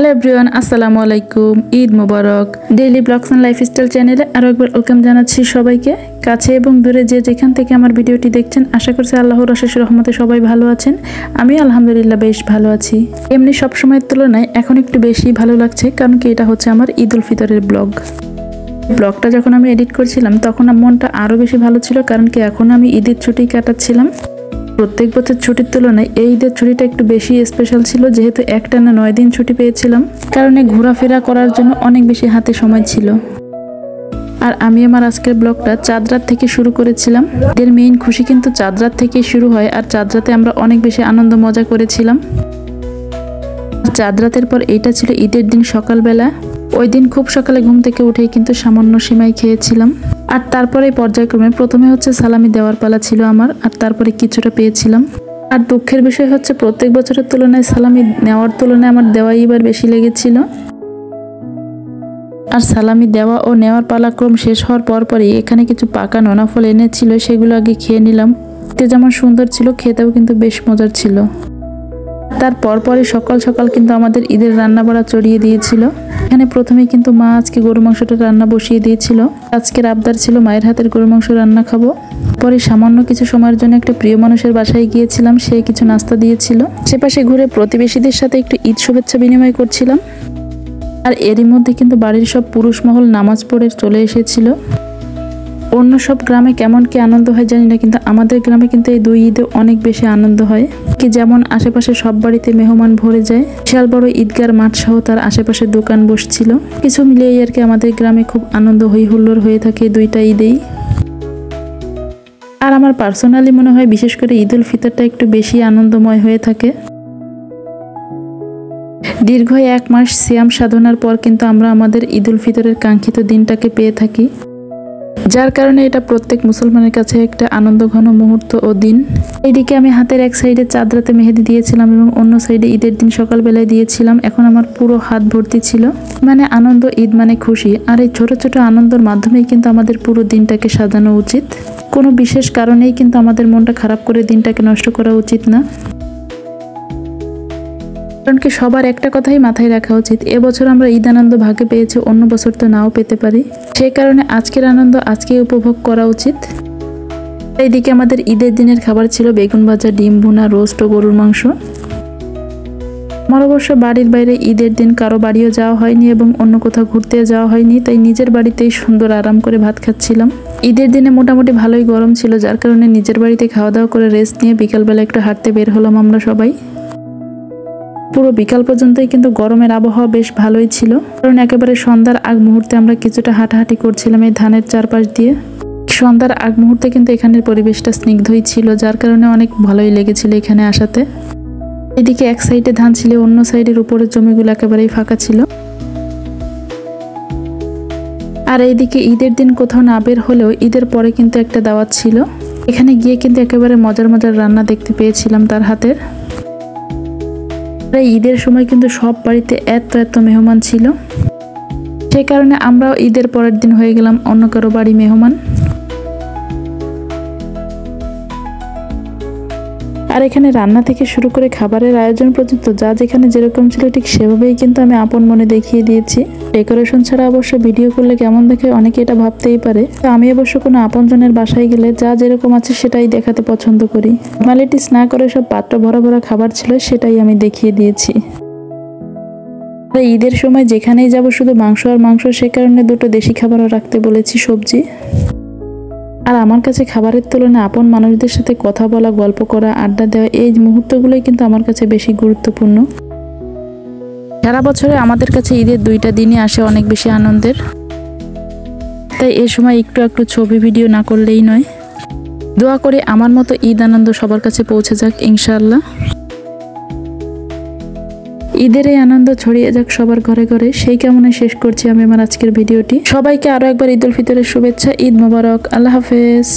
Hello everyone, আসসালামু আলাইকুম। ঈদ মুবারক। Daily blogs and lifestyle চ্যানেলে আরও একবার ওয়েলকাম জানাচ্ছি সবাইকে। কাছে এবং দূরে যে যেখান থেকে আমার ভিডিওটি দেখছেন, আশা করছি আল্লাহর অশেষ রহমতে সবাই ভালো আছেন। আমি আলহামদুলিল্লাহ বেশ ভালো আছি। এমনি সব সময়ের তুলনায় এখন একটু বেশি ভালো লাগছে, কারণ কি এটা হচ্ছে আমার ঈদ উল ফিতরের ব্লগটা যখন আমি এডিট করছিলাম তখন মনটা আরও বেশি ভালো ছিল, কারণ কি এখন আমি ঈদের ছুটি কাটাচ্ছিলাম। প্রত্যেক বছর ছুটির তুলনায় এই ঈদের ছুটিটা একটু বেশি স্পেশাল ছিল, যেহেতু একটানা 9 দিন ছুটি পেয়েছিলাম, কারণে ঘোরাফেরা করার জন্য অনেক বেশি হাতে সময় ছিল। আর আমি আমার আজকের ব্লগটা চাঁদ রাত থেকে শুরু করেছিলাম। এর মেইন খুশি কিন্তু চাঁদ রাত থেকেই শুরু হয়, আর চাঁদ রাতে আমরা অনেক বেশি আনন্দ মজা করেছিলাম। চাঁদ রাতের পর এইটা ছিল ঈদের দিন সকালবেলা। ওই দিন খুব সকালে ঘুম থেকে উঠেই কিন্তু সামান্য সিমাই খেয়েছিলাম। আর তারপরে পর্যায়ক্রমে প্রথমে হচ্ছে সালামি দেওয়ার পালা ছিল আমার, আর তারপরে কিছুটা পেয়েছিলাম। আর দুঃখের বিষয় হচ্ছে প্রত্যেক বছরের তুলনায় সালামি নেওয়ার তুলনায় আমার দেওয়াই এবার বেশি লেগেছিল। আর সালামি দেওয়া ও নেওয়ার পালাক্রম শেষ হওয়ার পরপরই এখানে কিছু পাকা নোনা ফল এনেছিল, সেগুলো আগে খেয়ে নিলাম। খেতে যেমন সুন্দর ছিল, খেতেও কিন্তু বেশ মজার ছিল। তার পরপরই সকাল সকাল কিন্তু আমাদের ঈদের রান্না বাড়া চড়িয়ে দিয়েছিল। এখানে প্রথমেই কিন্তু মা আজকে গরু মাংসটা রান্না বসিয়ে দিয়েছিল। আজকের আবদার ছিল মায়ের হাতের গরু মাংস রান্না খাবো। পরে সামান্য কিছু সময়ের জন্য একটা প্রিয় মানুষের বাসায় গিয়েছিলাম, সে কিছু নাস্তা দিয়েছিল। সেপাশে ঘুরে প্রতিবেশীদের সাথে একটু ঈদ শুভেচ্ছা বিনিময় করছিলাম। আর এরই মধ্যে কিন্তু বাড়ির সব পুরুষ মহল নামাজ পড়ে চলে এসেছিল। অন্য সব গ্রামে কেমন কি আনন্দ হয় জানি না, কিন্তু আমাদের গ্রামে কিন্তু এই 2 ঈদে অনেক বেশি আনন্দ হয়। কি যেমন আশেপাশে সব বাড়িতে মেহমান ভরে যায়, বিশাল বড় ঈদগার মাঠ সহ তার আশেপাশে দোকান বসছিল। কিছু মিলিয়ে আর কি আমাদের গ্রামে খুব আনন্দ হই হুল্লোড় হয়ে থাকে 2টা ঈদেই। আর আমার পার্সোনালি মনে হয় বিশেষ করে ঈদ উল ফিতরটা একটু বেশি আনন্দময় হয়ে থাকে। দীর্ঘ 1 মাস সিয়াম সাধনার পর কিন্তু আমরা আমাদের ঈদ উল ফিতরের কাঙ্ক্ষিত দিনটাকে পেয়ে থাকি, যার কারণে এটা প্রত্যেক মুসলমানের কাছে একটা আনন্দঘন মুহূর্ত ও দিন। এইদিকে আমি হাতের এক সাইডে চাঁদ রাতে মেহেদি দিয়েছিলাম এবং অন্য সাইডে ঈদের দিন সকালবেলায় দিয়েছিলাম। এখন আমার পুরো হাত ভর্তি ছিল। মানে আনন্দ, ঈদ মানে খুশি। আর এই ছোট ছোট আনন্দের মাধ্যমেই কিন্তু আমাদের পুরো দিনটাকে সাজানো উচিত। কোনো বিশেষ কারণেই কিন্তু আমাদের মনটা খারাপ করে দিনটাকে নষ্ট করা উচিত না। কারণ কি সবার একটা কথাই মাথায় রাখা উচিত, এবছর আমরা ঈদ আনন্দ ভাগে পেয়েছি, অন্য বছর তো নাও পেতে পারি। সেই কারণে আজকের আনন্দ আজকেই উপভোগ করা উচিত। এইদিকে আমাদের ঈদের দিনের খাবার ছিল বেগুন ভাজা, ডিম ভুনা, রোস্ট ও গরুর মাংস। আমার অবশ্য বাড়ির বাইরে ঈদের দিন কারো বাড়িও যাওয়া হয়নি এবং অন্য কোথাও ঘুরতে যাওয়া হয়নি, তাই নিজের বাড়িতেই সুন্দর আরাম করে ভাত খাচ্ছিলাম। ঈদের দিনে মোটামুটি ভালোই গরম ছিল, যার কারণে নিজের বাড়িতে খাওয়া দাওয়া করে রেস্ট নিয়ে বিকালবেলা একটু হাঁটতে বের হলাম আমরা সবাই। পুরো বিকাল পর্যন্তই কিন্তু গরমের আবহাওয়া বেশ ভালোই ছিল, কারণ একেবারে সন্ধ্যার আগ মুহূর্তে আমরা কিছুটা হাঁটাহাঁটি করছিলাম এই ধানের চারপাশ দিয়ে। সন্ধ্যার আগ মুহূর্তে কিন্তু এখানের পরিবেশটা স্নিগ্ধই ছিল, যার কারণে অনেক ভালোই লেগেছিল এখানে আসাতে। এদিকে এক সাইডে ধান ছিল, অন্য সাইডের উপরের জমিগুলো একেবারেই ফাঁকা ছিল। আর এইদিকে ঈদের দিন কোথাও না বের হলেও ঈদের পরে কিন্তু একটা দাওয়াত ছিল। এখানে গিয়ে কিন্তু একেবারে মজার মজার রান্না দেখতে পেয়েছিলাম তার হাতের। ঈদের সময় কিন্তু সব বাড়িতে এত মেহমান ছিল, সেই কারণে আমরাও ঈদের পরের দিন হয়ে গেলাম অন্য কারো বাড়ি মেহমান। আর এখানে রান্না থেকে শুরু করে খাবারের আয়োজন পর্যন্ত যা যেখানে যেরকম ছিল ঠিক সেভাবেই কিন্তু আমি আপন মনে দেখিয়ে দিয়েছি। ডেকোরেশন ছাড়া অবশ্য ভিডিও করলে কেমন দেখে অনেকে এটা ভাবতেই পারে। তো আমি অবশ্য কোনো আপনজনের বাসায় গেলে যা যেরকম আছে সেটাই দেখাতে পছন্দ করি। ফর্মালিটিস না করে সব পাত্র ভরা ভরা খাবার ছিল, সেটাই আমি দেখিয়ে দিয়েছি। ঈদের সময় যেখানেই যাব শুধু মাংস আর মাংস, সে কারণে 2টো দেশি খাবারও রাখতে বলেছি, সবজি। আর আমার কাছে খাবারের তুলনায় আপন মানুষদের সাথে কথা বলা, গল্প করা, আড্ডা দেওয়া, এই মুহূর্তগুলোই কিন্তু আমার কাছে বেশি গুরুত্বপূর্ণ। সারা বছরে আমাদের কাছে ঈদের 2টা দিনই আসে অনেক বেশি আনন্দের, তাই এ সময় একটু ছবি ভিডিও না করলেই নয়। দোয়া করে আমার মতো ঈদ আনন্দ সবার কাছে পৌঁছে যাক ইনশাআল্লাহ। ঈদের এই আনন্দ ছড়িয়ে যাক সবার ঘরে ঘরে, সেই কামনায় শেষ করছি আমি আমার আজকের ভিডিওটি। সবাইকে আরো একবার ঈদ উল ফিতরের শুভেচ্ছা। ঈদ মোবারক। আল্লাহ হাফেজ।